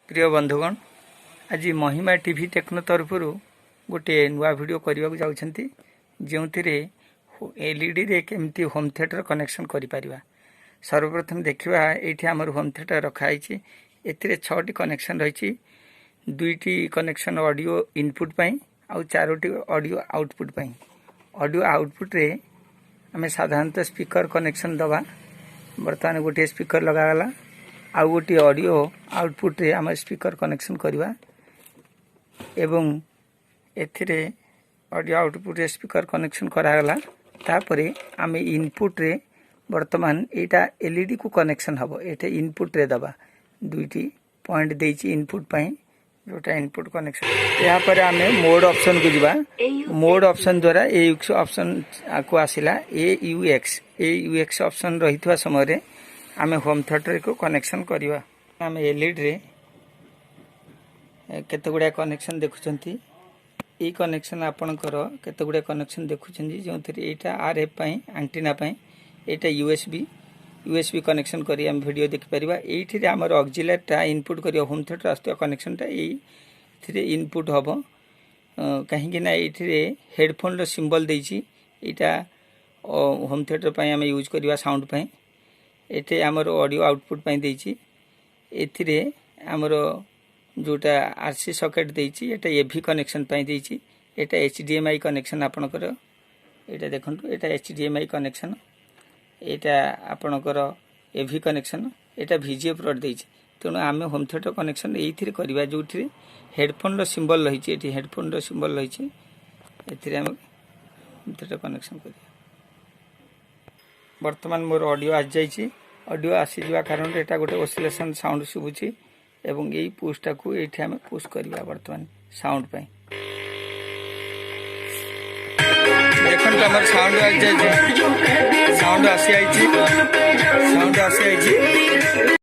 प्रिय बंधुगण आज महिमा टीवी टेक्नो तरफ गोटे नुआ वीडियो करने को जाऊँगी जो एलईडी रे केमती होम थिएटर कनेक्शन करिपारिबा। सर्वप्रथम देखा ये आमर होम थिएटर रखाई ए छटी कनेक्शन रही दुईटी कनेक्शन ऑडियो इनपुट पाई आउ चारोटी ऑडियो आउटपुट पाई। ऑडियो आउटपुट रे आम साधारणतः स्पीकर कनेक्शन दबा बर्तमान गोटे स्पीकर लगागला आउ गोटे ऑडियो आउटपुट रे आम स्पीकर कनेक्शन करवा एवं एथिरे ऑडियो आउटपुट रे स्पीकर कनेक्शन करागला तापरे आम इनपुट रे वर्तमान एटा एलईडी को कनेक्शन हबो एटे इनपुट रे दबा दुईटी पॉइंट देछि इनपुट पाई जोटा इनपुट कनेक्शन या पर आम मोड ऑप्शन को जीवा मोड ऑप्शन द्वारा एयूएक्स ऑप्शन को आसिला एयूएक्स ऑप्शन रहितवा समय रे आम होम थिएटर को कनेक्शन करवा। आम एलईडी रे केते गुडा कनेक्शन देखुचंती ए कनेक्शन आपणकर केते गुडा कनेक्शन देखुचंती जो एटा आरएफ पाई एंटीना पाई एटा यूएसबी कनेक्शन करी हम वीडियो देख परिबा। एठी रे हमर ऑक्सिलरी टा इनपुट करी होम थिएटर आस्ते कनेक्शन टा एथिरे इनपुट हबो कहीं कि ना एठी रे हेडफोन रो सिंबल देछि एटा होम थिएटर पाई हम यूज करबा साउंड पाई एटे हमर ऑडियो आउटपुट पाई देछि एथिरे हमर जोटा आरसी सॉकेट देछि एटा एवी कनेक्शन पाई देछि एटा एचडीएमआई कनेक्शन आपनकर एटा देखंतु एटा एचडीएमआई कनेक्शन एटा आपनकर एवी कनेक्शन एटा वीजीए प्रोड देछि तेणु आम होम थिएटर कनेक्शन एथिरे करबा जोठी हेडफोन रो सिंबल रहिछि एठी हेडफोन रो सिंबल रहिछि एथिरे हम होम थिएटर कनेक्शन करबा। वर्तमान मोर ऑडियो आ जाइछि ऑडियो आसी जवा कारण एटा गोटे ऑसिलेशन साउंड सुबुछि एवं यही पुष्टा को एठी हम पुश करबा वर्तमान साउंड पाई देखन हमर साउंड आ जाइछि साउंड आसी आइछि।